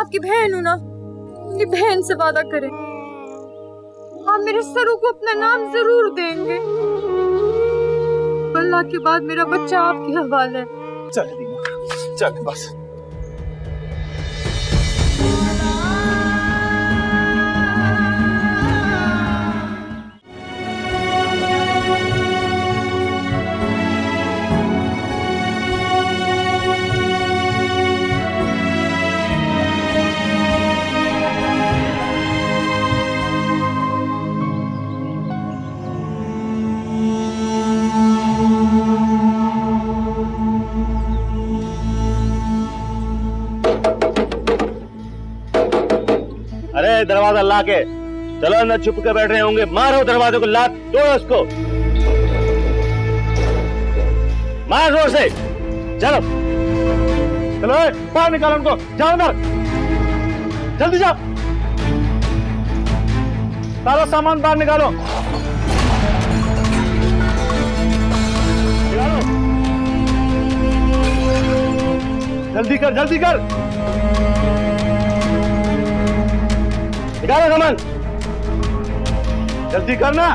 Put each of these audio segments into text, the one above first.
आपकी बहन हूँ ना, अपनी बहन से वादा करें, आप मेरे सरू को अपना नाम जरूर देंगे। अल्लाह के बाद मेरा बच्चा आपके हवाले है। चल दीना, चल बस। अरे दरवाजा ला के चलो, अंदर छुप के बैठ रहे होंगे, मारो दरवाजे को, लात तोड़ो उसको, मार जोर से। चलो चलो, बाहर निकालो उनको, जाओ अंदर, जल्दी जाओ, सारा सामान बाहर निकालो, निकालो, जल्दी कर, जल्दी कर, निकालो सामान, जल्दी करना।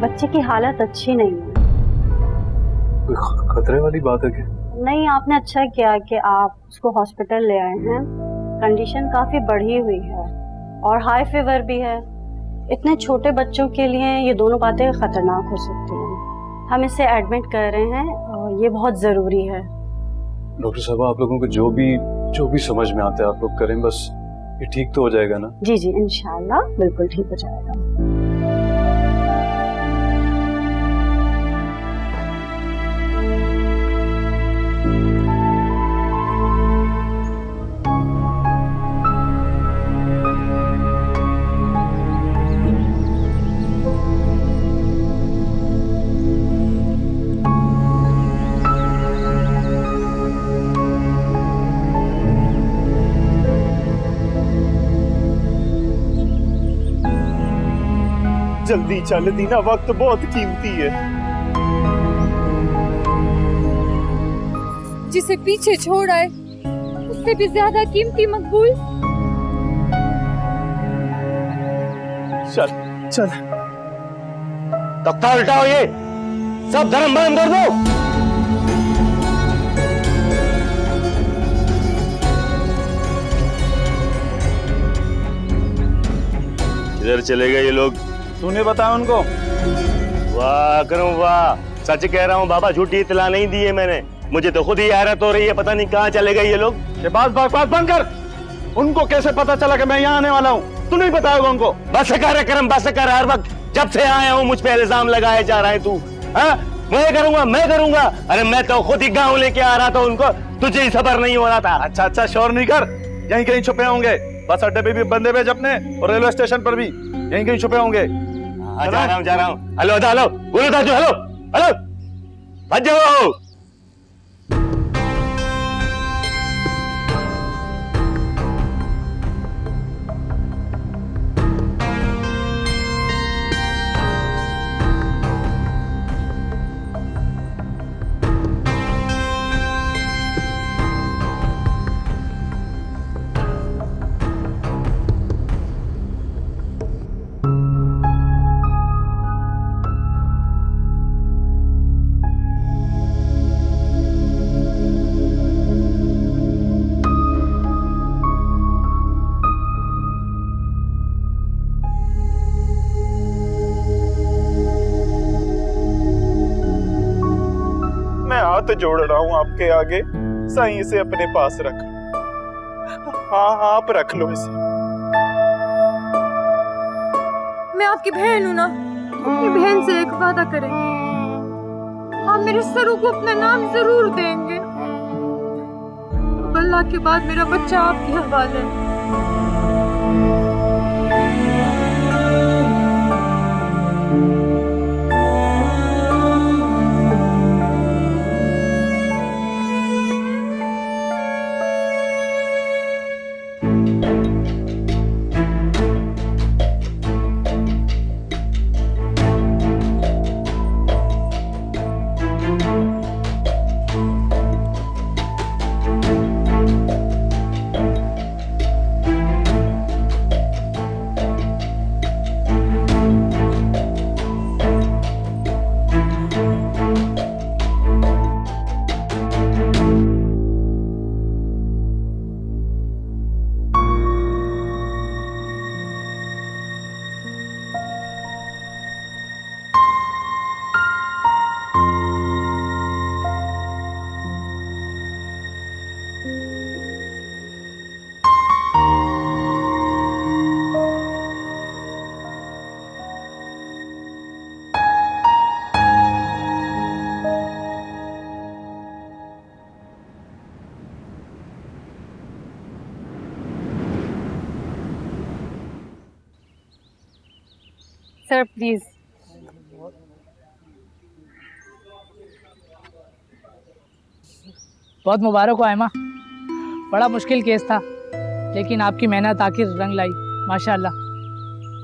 बच्चे की हालत अच्छी नहीं है। कोई खतरे वाली बात है क्या? नहीं, आपने अच्छा किया कि आप उसको हॉस्पिटल ले आए हैं। कंडीशन काफी बढ़ी हुई है और हाई फीवर भी है। इतने छोटे बच्चों के लिए ये दोनों बातें खतरनाक हो सकती हैं। हम इसे एडमिट कर रहे हैं और ये बहुत जरूरी है। डॉक्टर साहब, आप लोगों को जो भी समझ में आता है आप लोग करें, बस ये ठीक तो हो जाएगा ना? जी जी, इंशाल्लाह बिल्कुल ठीक हो जाएगा। जल्दी चल दीना, वक्त बहुत कीमती है। जिसे पीछे छोड़ आए उससे भी ज्यादा कीमती मकबूल। चल चल, तख्ता उल्टाओ, ये सब धर्म बंद कर दो। इधर चले गए ये लोग? तूने बताया उनको? वाह करूं, वाह, सच कह रहा हूँ बाबा, झूठी इत्तला नहीं दी है मैंने। मुझे तो खुद ही हैरत हो रही है, पता नहीं कहाँ चले गए ये लोग। ये बात बंद कर। उनको कैसे पता चला कि मैं यहाँ आने वाला हूँ? तू नहीं बताएगा उनको? बस कर करम, बस कर। हर वक्त जब से आया हूँ मुझ पे इल्जाम लगाए जा रहा है तू। मैं करूंगा। अरे मैं तो खुद ही गाँव लेके आ रहा था उनको, तुझे ही सबर नहीं हो रहा था। अच्छा, शोर नहीं कर, यहीं कहीं छुपे होंगे। बस अड्डे पे भी बंदे भेज अपने, और रेलवे स्टेशन पर भी यहीं कहीं छुपे होंगे। जा रहा हूँ। हेलो बोलो दाजू, हेलो भज जाओ। जोड़ रहा हूँ आपके आगे। साईं इसे अपने पास रख। हाँ आप रख लो इसे। मैं आपकी बहन हूँ ना, अपनी बहन से एक वादा करें, आप मेरे सरू को अपना नाम जरूर देंगे। अल्लाह के बाद मेरा बच्चा आपके हवाले है। Sir please. बहुत मुबारक हो आयमा, बड़ा मुश्किल केस था लेकिन आपकी मेहनत आखिर रंग लाई माशाल्लाह।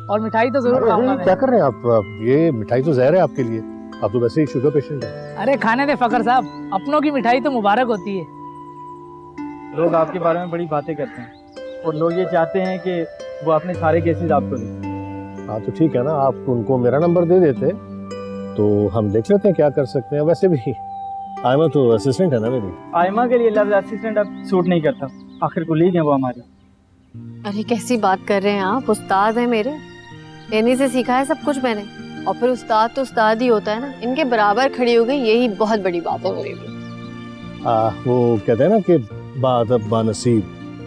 और मिठाई तो जरूर खाऊंगा मैं। क्या कर रहे हैं आप? ये मिठाई तो जहर है आपके लिए, आप तो वैसे ही शुगर पेशेंट हैं। अरे खाने दे फकर साहब, अपनों की मिठाई तो मुबारक होती है। लोग आपके बारे में बड़ी बातें करते हैं और लोग ये चाहते हैं कि वो अपने सारे केसेस आपको दें। हाँ तो ठीक है ना, आप उनको मेरा नंबर दे देते तो हम देख लेते हैं क्या कर सकते हैं। वैसे भी आयमा तो असिस्टेंट है ना मेरी। आयमा के लिए लफ्ज़ असिस्टेंट अब सूट नहीं करता, आखिर कुलीग हैं वो हमारी। अरे कैसी बात कर रहे हैं आप, उस्ताद हैं मेरे, इन्हीं से सीखा है सब कुछ मैंने। और फिर उस्ताद तो उस्ताद ही होता है ना, इनके बराबर खड़ी हो गई, यही बहुत बड़ी बात है मेरे लिए। वो कहते हैं ना कि बादब बानसीब,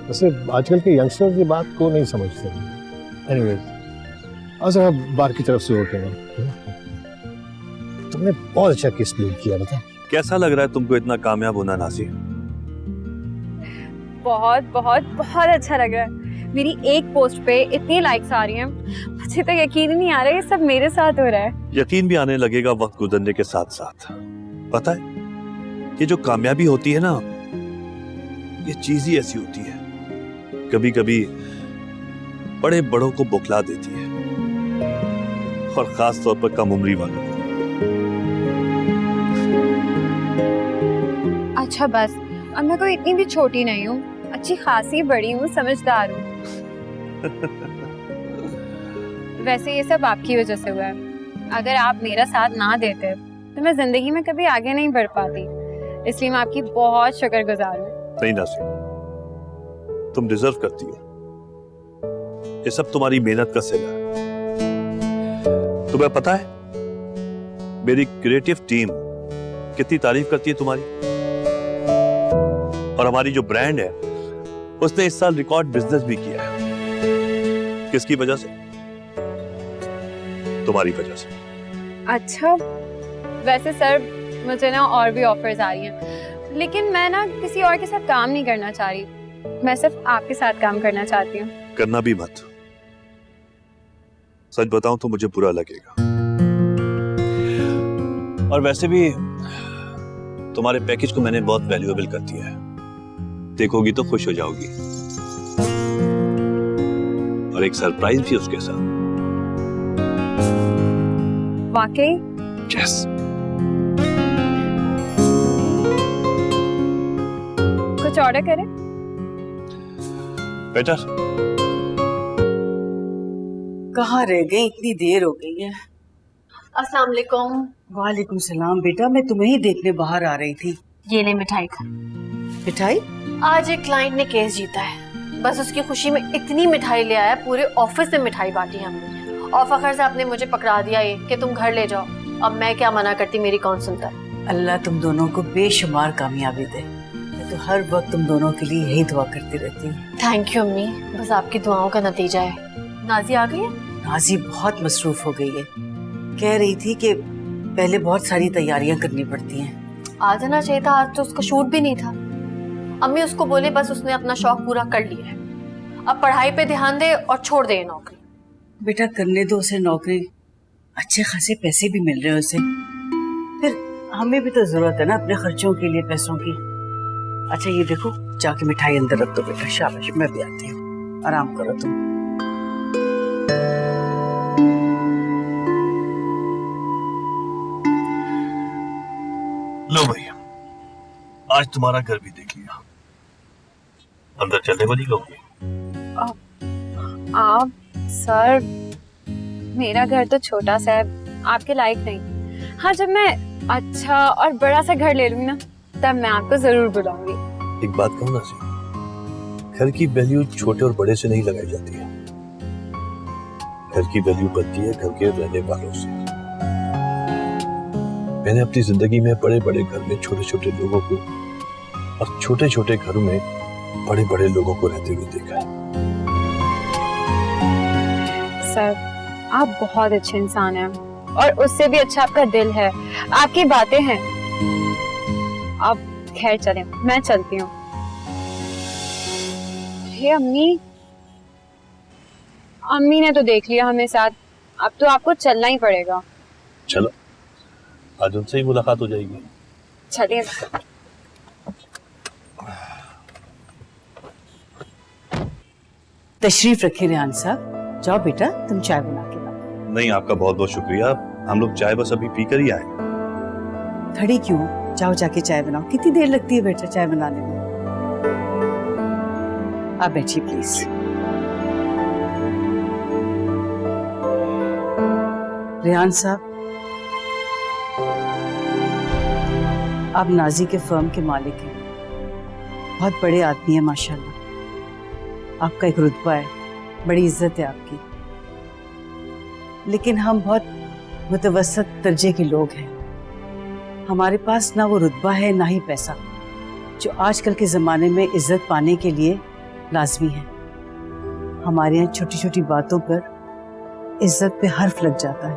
वैसे आजकल के यंगस्टर की बात को नहीं समझते। एनीवेज अच्छा बाहर की तरफ से होते हैं। तुमने बहुत अच्छा केस प्ले किया, बता कैसा लग रहा है तुमको इतना कामयाब होना नाज़ी? बहुत बहुत बहुत अच्छा लग रहा है। मेरी एक पोस्ट पे इतनी लाइक्स आ रही हैं, मुझे तो यकीन ही नहीं आ रहा है ये सब मेरे साथ हो रहा है। यकीन भी आने लगेगा वक्त गुजरने के साथ साथ। पता है, ये जो कामयाबी होती है ना, ये चीज ही ऐसी होती है, कभी कभी बड़े बड़ों को बौखला देती है, और खास तौर पर कम उम्री वालों को। अच्छा बस, अब मैं कोई इतनी भी छोटी नहीं हूँ, अच्छी खासी बड़ी हूँ, समझदार हूँ। वैसे ये सब आपकी वजह से हुआ है। अगर आप मेरा साथ ना देते तो मैं जिंदगी में कभी आगे नहीं बढ़ पाती, इसलिए मैं आपकी बहुत शुक्रगुजार हूँ। नहीं नाज़ी, तुम डिजर्व करती हो, ये सब तुम्हारी मेहनत का सिला है। तुम्हें पता है मेरी क्रिएटिव टीम कितनी तारीफ करती है तुम्हारी, और हमारी जो ब्रांड है उसने इस साल रिकॉर्ड बिजनेस भी किया है। किसकी वजह से? तुम्हारी वजह से। अच्छा वैसे सर, मुझे ना और भी ऑफर्स आ रही हैं, लेकिन मैं ना किसी और के साथ काम नहीं करना चाह रही, मैं सिर्फ आपके साथ काम करना चाहती हूँ। करना भी मत, सच बताऊं तो मुझे बुरा लगेगा। और वैसे भी तुम्हारे पैकेज को मैंने बहुत वैल्यूएबल कर दिया है, देखोगी तो खुश हो जाओगी, और एक सरप्राइज भी उसके साथ। वाकई? यस। कुछ ऑर्डर करें? बेटर। कहाँ रह गई, इतनी देर हो गई है। अस्सलाम वालेकुम। वालेकुम सलाम। बेटा मैं तुम्हें ही देखने बाहर आ रही थी। ये ले मिठाई खा। मिठाई? आज एक क्लाइंट ने केस जीता है, बस उसकी खुशी में इतनी मिठाई ले आया, पूरे ऑफिस में मिठाई बांटी हमने। और फखर से आपने मुझे पकड़ा दिया ये कि तुम घर ले जाओ। अब मैं क्या मना करती, मेरी कौन सुनता है। अल्लाह तुम दोनों को बेशुमार कामयाबी दे। मैं तो हर वक्त तुम दोनों के लिए यही दुआ करती रहती हूँ। थैंक यू अम्मी, बस आपकी दुआओं का नतीजा है। नाजी आ गई है? नाजी बहुत मसरूफ हो गई है, कह रही थी कि पहले बहुत सारी तैयारियां करनी पड़ती हैं। आ जाना चाहिए था, आज तो उसका शूट भी नहीं था। अम्मी उसको बोले बस उसने अपना शौक पूरा कर लिया है, अब पढ़ाई पे ध्यान दे और छोड़ दे ये नौकरी। बेटा करने दो उसे नौकरी, अच्छे खासे पैसे भी मिल रहे हैं उसे, फिर हमें भी तो जरूरत है ना अपने खर्चों के लिए पैसों की। अच्छा ये देखो, जाके मिठाई अंदर रख दो बेटा। शाबाश, मैं भी आती हूँ, आराम करो तुम। लो भैया, आज तुम्हारा घर भी देख लिया। अंदर चलने वाली लोग आप सर, मेरा घर तो छोटा सा है, आपके लायक नहीं। हाँ, जब मैं अच्छा और बड़ा सा घर ले लूंगी ना, तब मैं आपको जरूर बुलाऊंगी। एक बात कहूँ ना सी, घर की वैल्यू छोटे और बड़े से नहीं लगाई जाती है। घर की वैल्यू बनती है घर के रहने वालों से। मैंने अपनी जिंदगी में बड़े बड़े घर में छोटे छोटे लोगों को और छोटे छोटे घरों में बड़े बड़े लोगों को रहते हुए देखा है। सर, आप बहुत अच्छे इंसान हैं और उससे भी अच्छा आपका दिल है, आपकी बातें हैं। आप खैर चलें, मैं चलती हूँ। हे अम्मी, अम्मी ने तो देख लिया हमें साथ, अब तो आपको चलना ही पड़ेगा। चलो, आज उनसे ही मुलाकात हो जाएगी। चलिए। तशरीफ रखिए रेहान साहब, जाओ बेटा तुम चाय बना के लाओ। नहीं, आपका बहुत बहुत शुक्रिया, हम लोग चाय बस अभी पी कर ही आए। खड़ी क्यों, जाओ जाके चाय बनाओ। कितनी देर लगती है बेटा चाय बनाने में? आप बैठिए प्लीज। रेहान साहब, आप नाजी के फर्म के मालिक हैं, बहुत बड़े आदमी हैं माशाल्लाह। आपका एक रुतबा है, बड़ी इज्जत है आपकी, लेकिन हम बहुत मुतवसत दर्जे के लोग हैं। हमारे पास ना वो रुतबा है ना ही पैसा जो आजकल के ज़माने में इज्जत पाने के लिए लाजमी है। हमारे यहाँ छोटी छोटी बातों पर इज्जत पे हर्फ लग जाता है,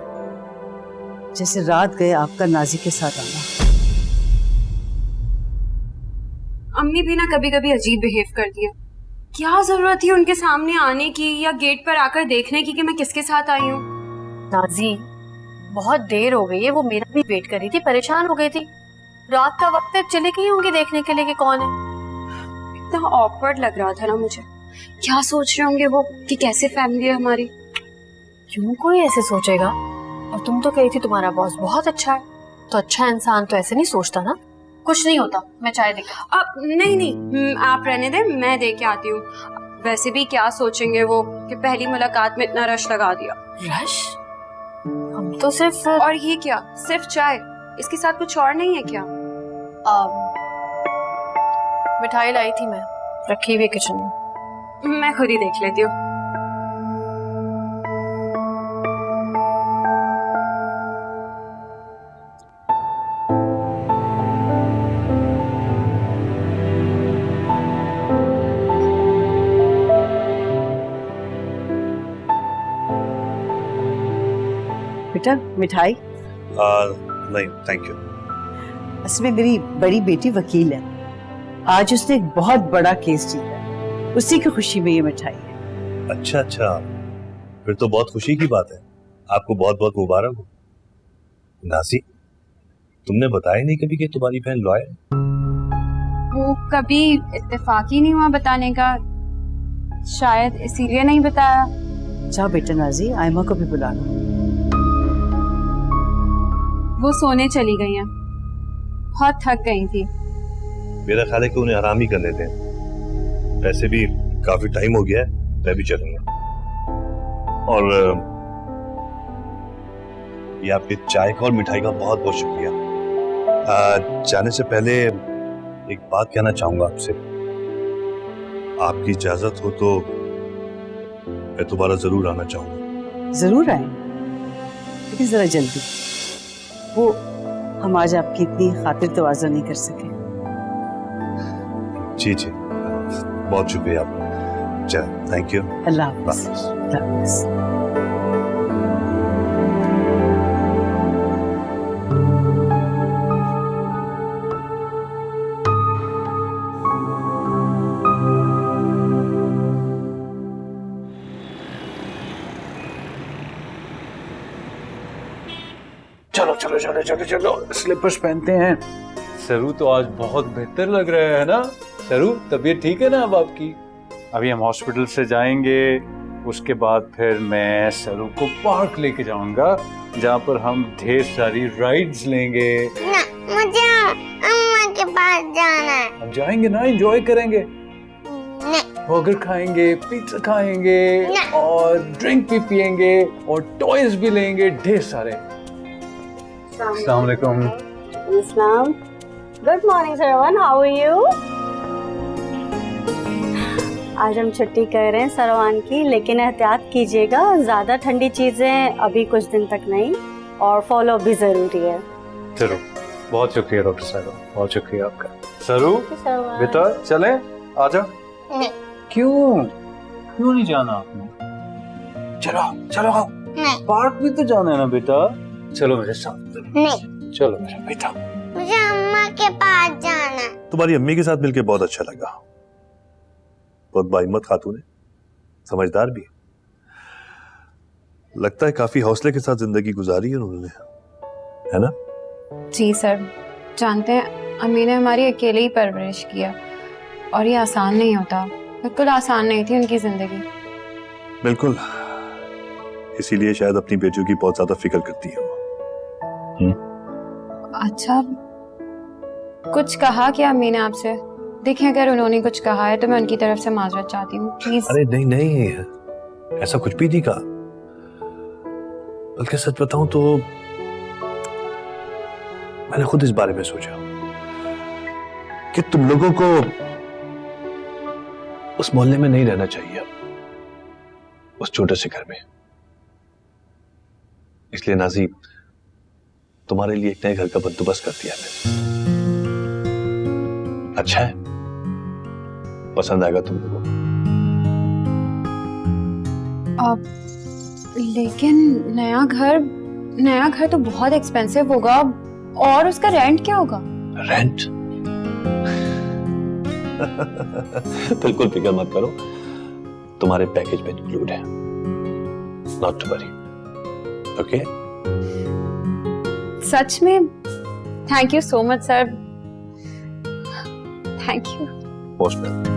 जैसे रात गए आपका नाजी के साथ आना। अम्मी भी ना कभी कभी अजीब बिहेव करती है। क्या जरूरत थी उनके सामने आने की या गेट पर आकर देखने की कि मैं किसके साथ आई हूँ? नाजी, बहुत देर हो गई है, वो मेरा भी वेट कर रही थी, परेशान हो गई थी। रात का वक्त है, चली गई होंगी देखने के लिए कि कौन है। इतना ऑकवर्ड लग रहा था ना मुझे, क्या सोच रहे होंगे वो कि कैसे फैमिली है हमारी। क्यों कोई ऐसे सोचेगा? और तुम तो कही थी तुम्हारा बॉस बहुत अच्छा है, तो अच्छा इंसान तो ऐसे नहीं सोचता ना। कुछ नहीं होता, मैं चाय देकर। अब नहीं, आप रहने दे, मैं दे के आती हूँ। वैसे भी क्या सोचेंगे वो कि पहली मुलाकात में इतना रश लगा दिया। रश? हम तो सिर्फ। और ये क्या, सिर्फ चाय? इसके साथ कुछ और नहीं है क्या? मिठाई लाई थी मैं, रखी हुई किचन में। मैं खुद ही देख लेती हूँ। बेटा मिठाई? नहीं थैंक यू। असमें मेरी बड़ी बेटी वकील है, आज उसने एक बहुत बड़ा केस जीता है, उसी की खुशी में ये मिठाई है। अच्छा अच्छा, फिर तो बहुत खुशी की बात है, आपको बहुत बहुत मुबारक हो। नासी, तुमने बताया नहीं कभी कि तुम्हारी बहन लॉयर? वो कभी इत्तेफाक ही नहीं हुआ बताने का, शायद इसीलिए नहीं बताया। जाओ बेटा नाजी, आयमा को भी बुला लो। वो सोने चली गई हैं, बहुत थक गई थी। मेरा ख्याल है कि उन्हें आराम ही करने दें, वैसे भी काफी टाइम हो गया है, मैं भी चलूंगा। और ये आपके चाय का और मिठाई का बहुत बहुत शुक्रिया। जाने से पहले एक बात कहना चाहूंगा आपसे, आपकी इजाजत हो तो मैं दोबारा जरूर आना चाहूंगा। जरूर आए, लेकिन जरा जल्दी। वो हम आज आपकी इतनी खातिर तवाज़ा नहीं कर सके। जी जी, बहुत शुक्रिया आपका। चलो, थैंक यू। अल्लाह हाफ़िज़। अल्लाह हाफ़िज़। चलो चलो चलो चलो चलो, स्लीपर्स पहनते हैं। सरू तो आज बहुत बेहतर लग रहा है ना? सरू, तबीयत ठीक है ना अब आपकी? अभी हम हॉस्पिटल से जाएंगे, उसके बाद फिर मैं सरू को पार्क लेके जाऊंगा जहाँ पर हम ढेर सारी राइड्स लेंगे। मुझे अम्मा के पास जाना है। हम जाएंगे ना, एंजॉय करेंगे, बर्गर खाएंगे, पिज्जा खाएंगे और ड्रिंक भी पिएंगे और टॉयज भी लेंगे ढेर सारे। अस्सलाम वालेकुम। इस्लाम। Good morning Sarvan, how are you? आज हम छुट्टी कर रहे हैं सरवान की, लेकिन एहतियात कीजिएगा, ज्यादा ठंडी चीजें अभी कुछ दिन तक नहीं, और फॉलो भी जरूरी है। चलो, बहुत शुक्रिया डॉक्टर साहब, बहुत शुक्रिया आपका। सरू बेटा चले, आ जाओ। क्यों क्यों नहीं जाना आपने? चलो चलो, पार्क भी तो जाना है ना बेटा। चलो मेरे साथ। नहीं, चलो मेरा बेटा। मुझे अम्मा के पास जाना है। तुम्हारी अम्मी के साथ मिलकर बहुत अच्छा लगा। बहुत बाहिम्मत खातून है, समझदार भी। लगता है काफी हौसले के साथ जिंदगी गुजारी है उन्होंने, है ना? जी सर, जानते हैं अम्मी ने हमारी अकेले ही परवरिश किया, और ये आसान नहीं होता, बिल्कुल आसान नहीं थी उनकी जिंदगी। बिल्कुल, इसीलिए शायद अपनी बेटियों की बहुत ज्यादा फिक्र करती है वो। अच्छा, कुछ कहा क्या अम्मी ने आपसे? देखें, अगर उन्होंने कुछ कहा है तो मैं उनकी तरफ से माजरत चाहती हूँ, प्लीज। अरे नहीं नहीं, ऐसा कुछ भी नहीं कहा। बल्कि सच बताऊं तो मैंने खुद इस बारे में सोचा कि तुम लोगों को उस मोहल्ले में नहीं रहना चाहिए, उस छोटे से घर में। इसलिए नाज़ी, तुम्हारे लिए एक नए घर का बंदोबस्त कर दिया मैंने। अच्छा है, पसंद आएगा तुम लोगों को। लेकिन नया घर तो बहुत एक्सपेंसिव होगा, और उसका रेंट क्या होगा? रेंट? बिल्कुल फिक्र मत करो, तुम्हारे पैकेज में इंक्लूड है। Not to worry, okay? सच में? Thank you so much sir, thank you. Most welcome.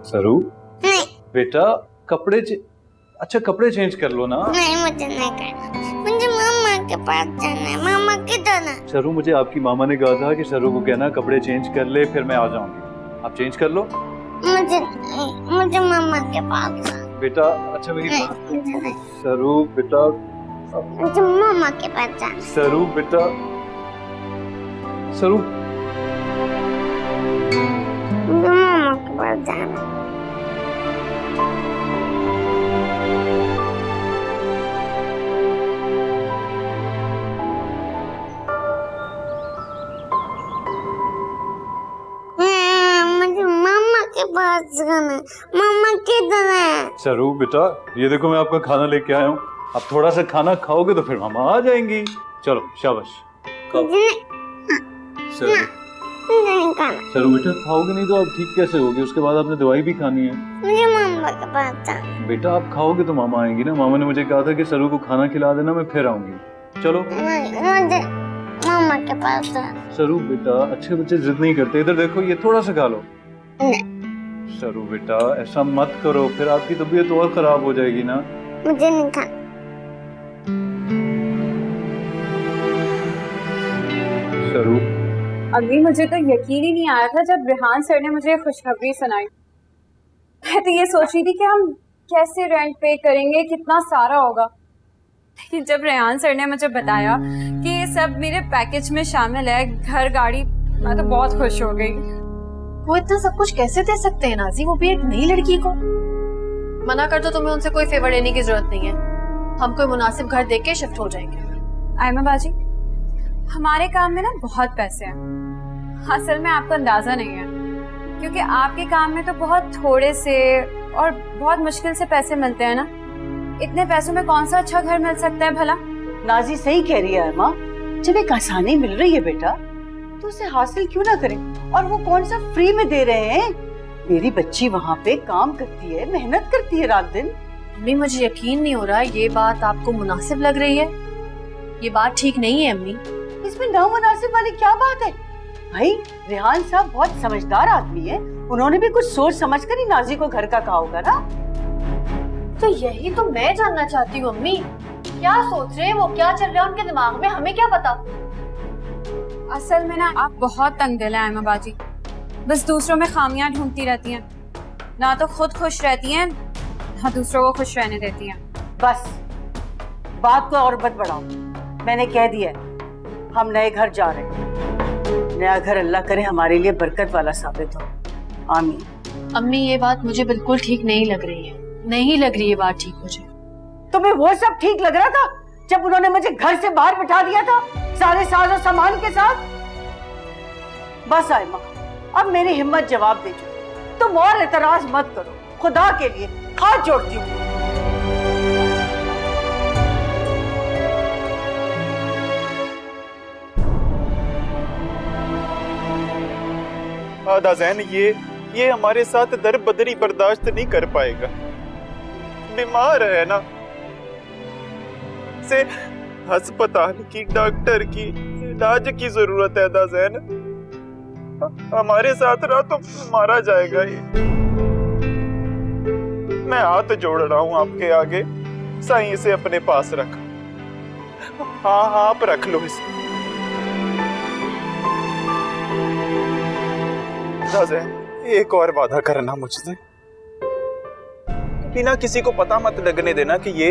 Saru बेटा, अच्छा कपड़े चेंज कर लो ना। नहीं, मुझे नहीं करना, मुझे मामा के पास जाना है। मामा किधर है? सरू, मुझे आपकी मामा ने कहा था कि सरू को कहना कपड़े चेंज कर ले, फिर मैं आ जाऊंगी। आप चेंज कर लो। मुझे मामा के पास जाना। बेटा अच्छा मेरी नहीं, बात। मुझे नहीं। सरू बेटा। मुझे मामा के पास जाना। सरू बेटा, सरू। मुझे मामा के पास जाना। मुझे मामा के पास जाना। मामा किधर है? सरू बेटा, ये देखो मैं आपका खाना लेके आया हूँ। अब थोड़ा सा खाना खाओगे तो फिर मामा आ जाएंगी। चलो शाबाश। सरू नहीं खाना। सरू बेटा, खाओगे नहीं तो आप ठीक कैसे होगे? उसके बाद आपने दवाई भी खानी है। मुझे मामा के पास जाना। बेटा आप खाओगे तो मामा आएंगी ना। मामा ने मुझे कहा था कि सरू को खाना खिला देना, मैं फिर आऊंगी। चलो मुझे मामा के पास है। सरू बेटा, अच्छे बच्चे जिद नहीं करते। इधर देखो, ये थोड़ा सा खा लो। सरू बेटा, ऐसा मत करो, फिर आपकी तबीयत और खराब हो जाएगी ना। मुझे नहीं खाना। सरू, अभी मुझे तो यकीन ही नहीं आया था जब रेहान सर ने मुझे खुशखबरी सुनाई। मैं तो ये सोच रही थी कि हम कैसे रेंट पे करेंगे, कितना सारा होगा। लेकिन जब रेहान सर ने मुझे बताया कि ये सब मेरे पैकेज में शामिल है, घर, गाड़ी, मैं तो बहुत खुश हो गई। वो इतना सब कुछ कैसे दे सकते हैं नाजी, वो भी एक नई लड़की को? मना कर दो, तुम्हें उनसे कोई फेवर लेने की जरूरत नहीं है। हम कोई मुनासिब घर देख के शिफ्ट हो जाएंगे। आयमा बाजी, हमारे काम में ना बहुत पैसे हैं। असल में आपको अंदाजा नहीं है, क्योंकि आपके काम में तो बहुत थोड़े से और बहुत मुश्किल से पैसे मिलते हैं ना। इतने पैसों में कौन सा अच्छा घर मिल सकता है भला? नाजी सही कह रही है माँ, जब एक आसानी मिल रही है बेटा तो उसे हासिल क्यों ना करें। और वो कौन सा फ्री में दे रहे हैं। मेरी बच्ची वहाँ पे काम करती है, मेहनत करती है रात दिन। अम्मी मुझे यकीन नहीं हो रहा ये बात आपको मुनासिब लग रही है। ये बात ठीक नहीं है अम्मी। इसमें नामुनासिब वाली क्या बात है भाई? रेहान साहब बहुत समझदार आदमी है, उन्होंने भी कुछ सोच समझ कर ही नाजी को घर का कहा होगा ना। तो यही तो मैं जानना चाहती हूँ अम्मी, क्या सोच रहे हैं वो, क्या चल रहा है उनके दिमाग में, हमें क्या पता। असल में ना आप बहुत तंग दिल है आयमा बाजी, बस दूसरों में खामियां ढूंढती रहती हैं। ना तो खुद खुश रहती हैं, ना दूसरों को खुश रहने देती हैं। बस बात को और मत बढ़ाओ, मैंने कह दिया हम नए घर जा रहे हैं। नया घर अल्लाह करे हमारे लिए बरकत वाला साबित हो, आमीन। अम्मी ये बात मुझे बिल्कुल ठीक नहीं लग रही है, नहीं लग रही ये बात ठीक मुझे। तुम्हें वो सब ठीक लग रहा था जब उन्होंने मुझे घर से बाहर बिठा दिया था सारे साज और सामान के साथ? बस आयमा, अब मेरी हिम्मत जवाब दे चुकी, तुम और एतराज मत करो, खुदा के लिए हाथ जोड़ती हूँ। दाज़ैन, ये हमारे साथ दर बदरी बर्दाश्त नहीं कर पाएगा। बीमार है ना, से अस्पताल की, डॉक्टर की, इलाज की जरूरत है दाज़ैन। हमारे साथ रहा तो मारा जाएगा ये। मैं हाथ जोड़ रहा हूँ आपके आगे, साईं इसे अपने पास रख। हाँ आप रख लो इसे। दाज़ैन, एक और वादा करना मुझसे, बिना किसी को पता मत लगने देना कि ये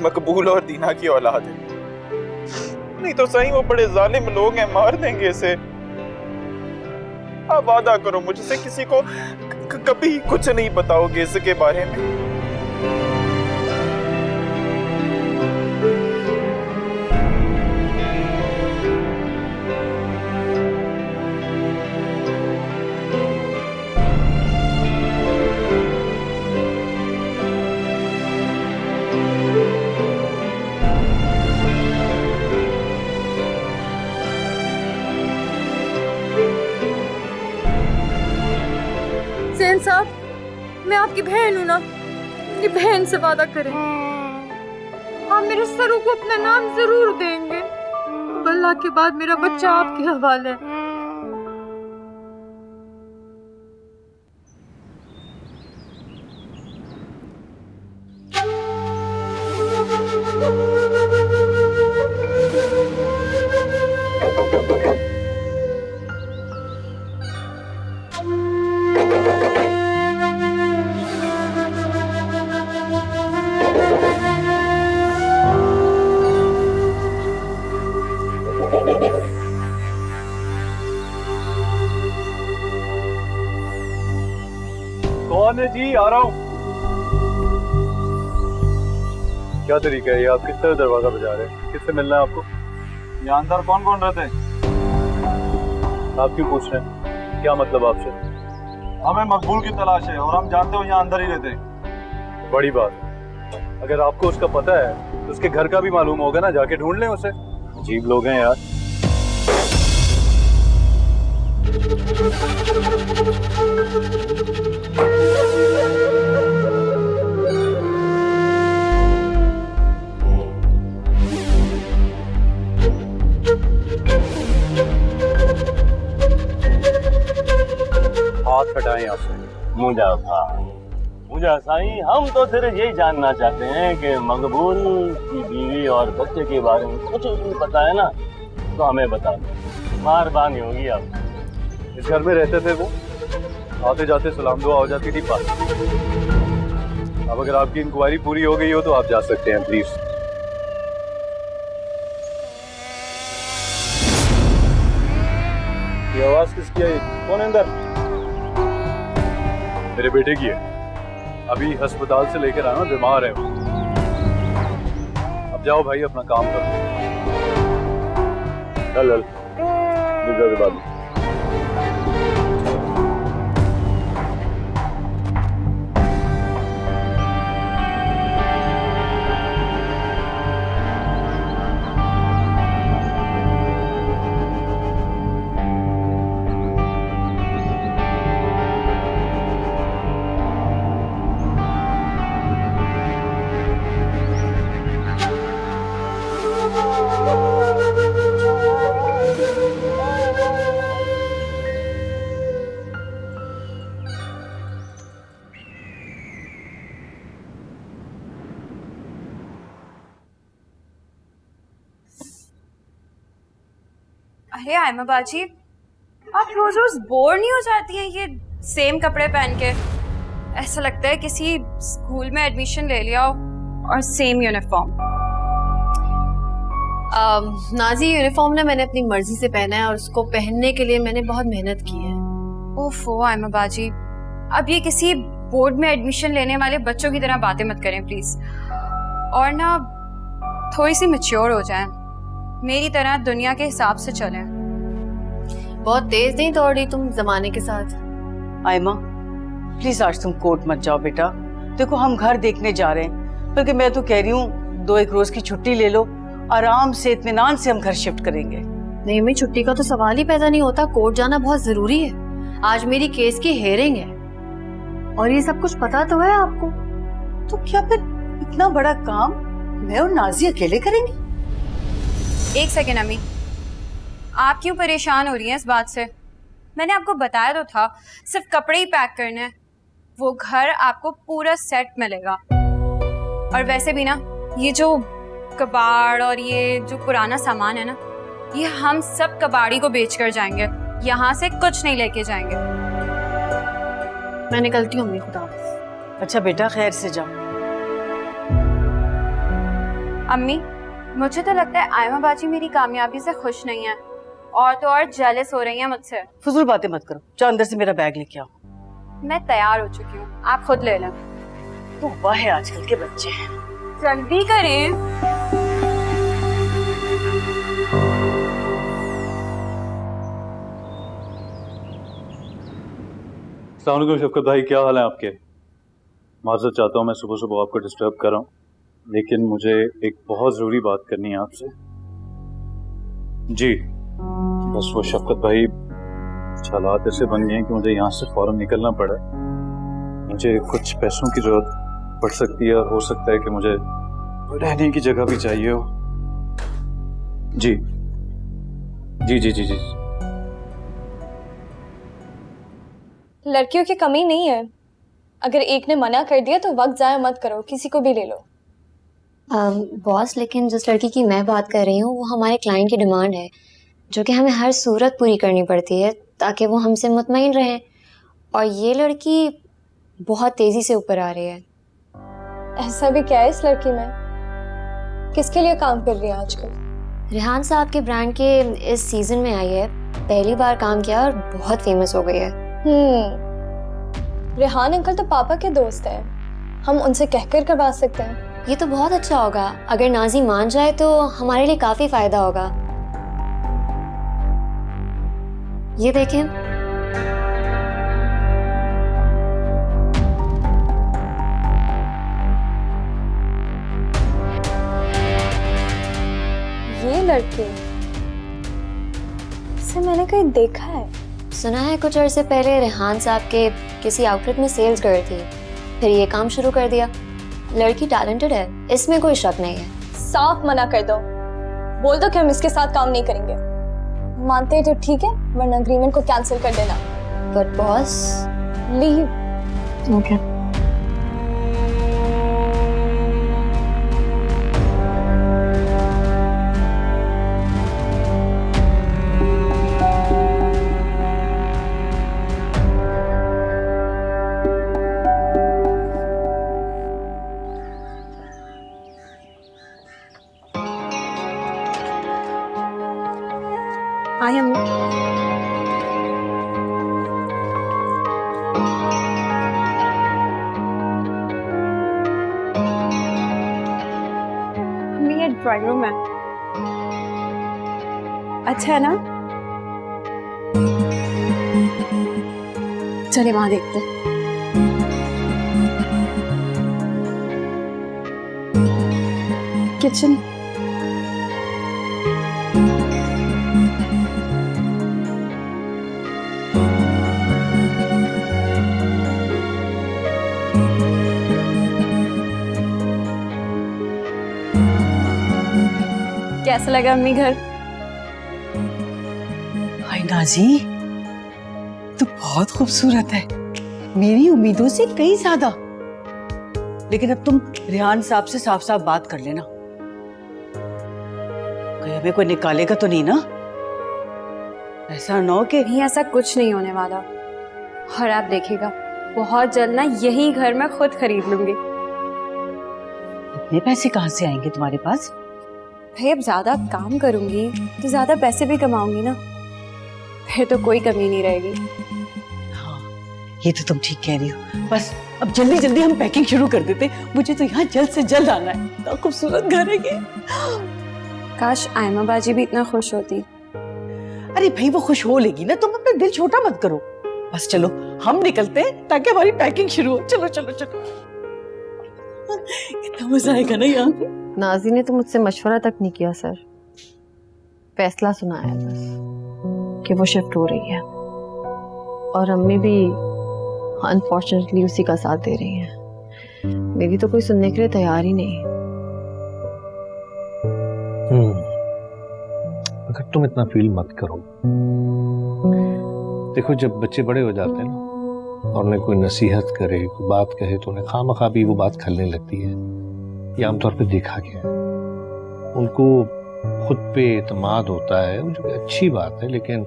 मकबूल और दीना की औलाद है। नहीं तो सही वो बड़े जालिम लोग हैं, मार देंगे इसे। आप वादा करो मुझसे, किसी को कभी कुछ नहीं बताओगे इसके बारे में। सैन साहब, मैं आपकी बहन हूँ ना, मेरी बहन से वादा करें, आप मेरे सरू को अपना नाम जरूर देंगे। अल्लाह के बाद मेरा बच्चा आपके हवाले है। कौन है जी? आ रहा हूँ। क्या तरीका है ये? आप किस तरह दरवाजा बजा रहे हैं? किससे मिलना है आपको? यहाँ अंदर कौन कौन रहते हैं? आप क्यों पूछ रहे हैं? क्या मतलब आपसे? हमें मकबूल की तलाश है और हम जानते हो यहाँ अंदर ही रहते हैं। बड़ी बात। अगर आपको उसका पता है तो उसके घर का भी मालूम होगा ना, जाके ढूंढ लें उसे। अजीब लोग हैं यार। हाथ हटाएं यहाँ से। मुझा साईं, हम तो सिर्फ यही जानना चाहते हैं कि मकबूल की बीवी और बच्चे के बारे में कुछ भी पता है ना तो हमें बता दो, मेहरबानी होगी आप। इस घर में रहते थे वो, आते जाते सलाम दुआ हो जाती थी पास। अब अगर आपकी इंक्वायरी पूरी हो गई हो तो आप जा सकते हैं प्लीज। ये आवाज किसकी है? कौन है अंदर? मेरे बेटे की है, अभी अस्पताल से लेकर आना, बीमार है वो। अब जाओ भाई अपना काम करो। चल चल अरे आयमा बाजी, आप रोज रोज बोर नहीं हो जाती हैं ये सेम कपड़े पहन के? ऐसा लगता है किसी स्कूल में एडमिशन ले लिया हो और सेम यूनिफॉर्म। नाजी, यूनिफॉर्म ना मैंने अपनी मर्जी से पहना है और उसको पहनने के लिए मैंने बहुत मेहनत की है। ओफो आयमा बाजी, अब ये किसी बोर्ड में एडमिशन लेने वाले बच्चों की तरह बातें मत करें प्लीज, और ना थोड़ी सी मैच्योर हो जाएं, मेरी तरह दुनिया के हिसाब से चलें। बहुत तेज नहीं दौड़ रही तुम जमाने के साथ। आयमा प्लीज आज तुम कोर्ट मत जाओ बेटा। देखो हम घर देखने जा रहे हैं, बल्कि मैं तो कह रही हूँ 2-1 रोज की छुट्टी ले लो, आराम से इत्मीनान से हम घर शिफ्ट करेंगे। नहीं, मैं छुट्टी का तो सवाल ही पैदा नहीं होता, कोर्ट जाना बहुत जरूरी है। आज मेरी केस की हेयरिंग है और ये सब कुछ पता तो है आपको। तो क्या फिर इतना बड़ा काम मैं और नाजी अकेले करेंगे? एक सेकेंड अम्मी, आप क्यों परेशान हो रही हैं इस बात से? मैंने आपको बताया तो था सिर्फ कपड़े ही पैक करने हैं, वो घर आपको पूरा सेट मिलेगा। और वैसे भी ना ये जो कबाड़ और ये जो पुराना सामान है ना, ये हम सब कबाड़ी को बेच कर जाएंगे, यहाँ से कुछ नहीं लेके जाएंगे। मैं निकलती हूँ अम्मी, खुदा हाफिज़। अच्छा बेटा खैर से जाओ। अम्मी मुझे तो लगता है आयमा बाजी मेरी कामयाबी से खुश नहीं है, और तो और जेलस हो रही हैं मुझसे। फजूल बातें मत करो, जाओ अंदर से मेरा बैग लेके आओ। मैं तैयार हो चुकी हूँ, आप खुद ले लें। तो वाह है आजकल के बच्चे। जल्दी करें। अस्सलाम वालेकुम शफकत भाई, क्या हाल है आपके? माजरत चाहता हूँ मैं सुबह सुबह आपको डिस्टर्ब कर रहा हूँ, लेकिन मुझे एक बहुत ज़रूरी बात करनी है आपसे। जी बस वो शफकत भाई हालात ऐसे बन गए हैं कि मुझे यहाँ से फ़ौरन निकलना पड़ा। मुझे कुछ पैसों की ज़रूरत पड़ सकती है और हो सकता है कि मुझे रहने की जगह भी चाहिए हो। जी जी जी जी जी लड़कियों की कमी नहीं है, अगर एक ने मना कर दिया तो वक्त ज़ाया मत करो, किसी को भी ले लो। बॉस, लेकिन जिस लड़की की मैं बात कर रही हूँ वो हमारे क्लाइंट की डिमांड है, जो कि हमें हर सूरत पूरी करनी पड़ती है ताकि वो हमसे मुतमईन रहें, और ये लड़की बहुत तेज़ी से ऊपर आ रही है। ऐसा भी क्या है इस लड़की में? किसके लिए काम कर रही है आजकल? रेहान साहब के ब्रांड के इस सीज़न में आई है, पहली बार काम किया और बहुत फेमस हो गई है। रेहान अंकल तो पापा के दोस्त हैं, हम उनसे कहकर करवा सकते हैं। ये तो बहुत अच्छा होगा, अगर नाजी मान जाए तो हमारे लिए काफी फायदा होगा। ये देखें, ये लड़की, इसे मैंने कहीं देखा है। सुना है कुछ अरसे पहले रेहान साहब के किसी आउटलेट में सेल्स गर्ल थी, फिर ये काम शुरू कर दिया। लड़की टैलेंटेड है, इसमें कोई शक नहीं है। साफ मना कर दो, बोल दो कि हम इसके साथ काम नहीं करेंगे। मानते हैं तो ठीक है, वरना अग्रीमेंट को कैंसिल कर देना। But boss, leave. Okay. I am ये ड्राइंग रूम है, अच्छा है ना? चले वहां देखते हैं। किचन कैसा लगा अम्मी घर? हाय नाजी, तू बहुत खूबसूरत है, मेरी उम्मीदों से कहीं ज्यादा। लेकिन अब तुम रेहान साहब से साफ साफ बात कर लेना, कहीं हमें कोई निकालेगा तो नहीं ना? ऐसा ना हो कि नहीं, ऐसा कुछ नहीं होने वाला। और आप देखिएगा बहुत जल्द ना यही घर मैं खुद खरीद लूंगी। इतने पैसे कहाँ से आएंगे तुम्हारे पास? भाई अब ज्यादा काम करूंगी तो ज्यादा पैसे भी कमाऊंगी ना, फिर तो कोई कमी नहीं रहेगी। हाँ, ये तो तुम ठीक कह रही हो। बस अब जल्दी जल्दी हम पैकिंग शुरू कर देते, मुझे तो यहाँ जल्द से जल्द आना है। इतना खूबसूरत घर है ये। काश आयमा बाजी भी इतना खुश होती। अरे भाई वो खुश हो लेगी ना, तुम अपना दिल छोटा मत करो। बस चलो हम निकलते हैं ताकि हमारी पैकिंग शुरू हो। चलो चलो चलो, इतना मजा आएगा ना यहाँ। नाजी ने तो मुझसे मशवरा तक नहीं किया सर, फैसला सुनाया बस कि वो शिफ्ट हो रही है, और अम्मी भी अनफॉर्चुनेटली उसी का साथ दे रही हैं। मेरी तो कोई सुनने के लिए तैयार ही नहीं। मगर तुम इतना फील मत करो। देखो जब बच्चे बड़े हो जाते हैं ना, और उन्हें कोई नसीहत करे, कोई बात कहे, तो उन्हें खामखा भी वो बात खलने लगती है। ये आमतौर पे देखा गया है। उनको खुद पे एतमाद होता है, जो कि अच्छी बात है, लेकिन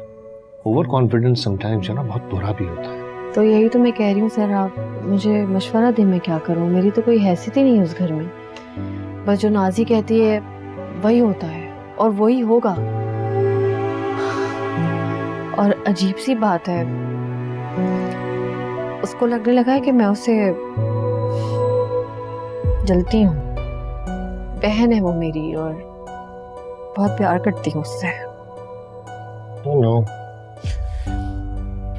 ओवर कॉन्फिडेंस समटाइम्स जो ना बहुत बुरा भी होता है। तो यही तो मैं कह रही हूँ सर, आप मुझे मशवरा दें, मैं क्या करूँ? मेरी तो कोई हैसियत ही नहीं है उस घर में। बस जो नाजी कहती है वही होता है और वही होगा। और अजीब सी बात है, उसको लगने लगा है कि मैं उसे जलती हूँ। बहन है वो मेरी और बहुत प्यार करती हूँ उससे।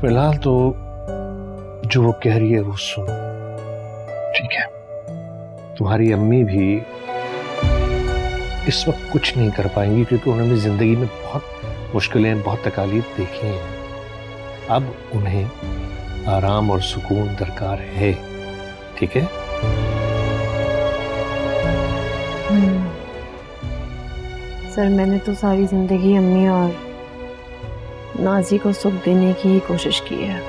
फिलहाल तो जो वो कह रही है वो सुनो, ठीक है? तुम्हारी अम्मी भी इस वक्त कुछ नहीं कर पाएंगी, क्योंकि उन्होंने जिंदगी में बहुत मुश्किलें, बहुत तकालीफ देखी हैं। अब उन्हें आराम और सुकून दरकार है, ठीक है? सर मैंने तो सारी जिंदगी अम्मी और नाजी को सुख देने की ही कोशिश की है,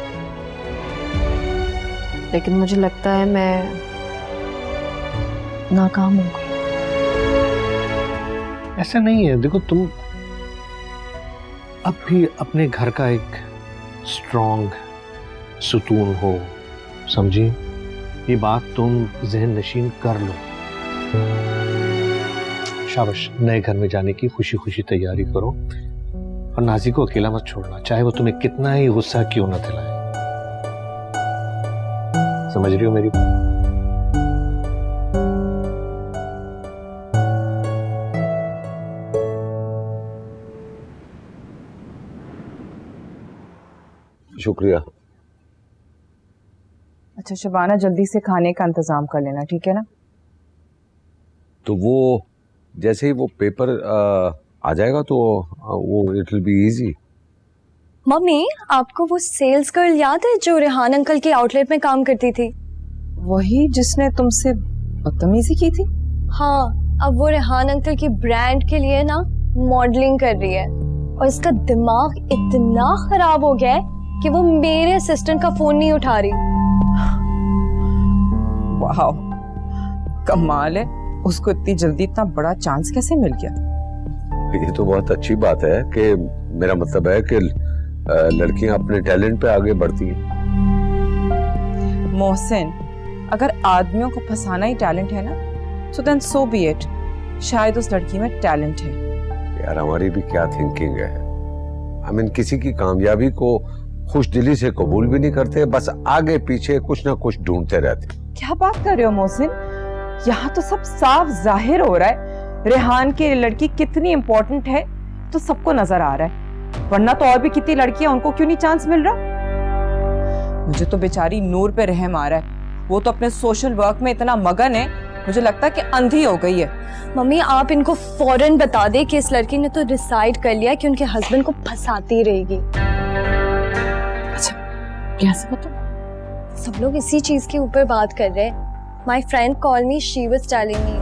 लेकिन मुझे लगता है मैं नाकाम हो गई। ऐसा नहीं है। देखो तुम अब भी अपने घर का एक स्ट्रॉन्ग सुतून हो, समझी? ये बात तुम जहन नशीन कर लो। शाबाश, नए घर में जाने की खुशी खुशी तैयारी करो, और नाजी को अकेला मत छोड़ना, चाहे वो तुम्हें कितना ही गुस्सा क्यों न दिलाए। समझ रही हो मेरी बात? शुक्रिया। अच्छा शबाना, जल्दी से खाने का इंतजाम कर लेना, ठीक है ना? तो वो जैसे ही वो पेपर आ जाएगा तो वो it will be easy. Mummy, आपको वो सेल्स गर्ल याद है जो रेहान अंकल के आउटलेट में काम करती थी? वही जिसने तुमसे बदतमीजी की थी? हाँ, अब वो रेहान अंकल की ब्रांड के लिए ना मॉडलिंग कर रही है, और इसका दिमाग इतना खराब हो गया है कि वो मेरे असिस्टेंट का फोन नहीं उठा रही। वाह, कमाल है, उसको इतनी जल्दी इतना बड़ा चांस कैसे मिल गया? ये तो बहुत अच्छी बात है कि मेरा मतलब है कि लड़कियां अपने टैलेंट पे आगे बढ़ती हैं। मोहसिन, अगर आदमियों को फंसाना ही टैलेंट है ना, तो देन सो बी इट। शायद उस लड़की में टैलेंट है। यार हमारी भी क्या थिंकिंग है, आई मीन किसी की कामयाबी को खुश दिली से कबूल भी नहीं करते, बस आगे पीछे कुछ ना कुछ ढूंढते रहते। क्या बात कर रहे हो मोहसिन? यहाँ तो सब साफ जाहिर हो रहा है रेहान की लड़की कितनी इंपॉर्टेंट है, तो सबको नजर आ रहा है। वरना तो और भी कितनी लड़कियां, उनको क्यों नहीं चांस मिल रहा? मुझे तो बेचारी नूर पे रहम आ रहा है। वो तो अपने सोशल वर्क में इतना मगन है, मुझे लगता है कि अंधी हो गई है। मम्मी आप इनको फौरन बता दे कि इस लड़की ने तो डिसाइड कर लिया कि उनके हस्बैंड को फंसाती रहेगी। अच्छा, कैसे पता? सब लोग इसी चीज के ऊपर बात कर रहे हैं। My friend call me, she was telling me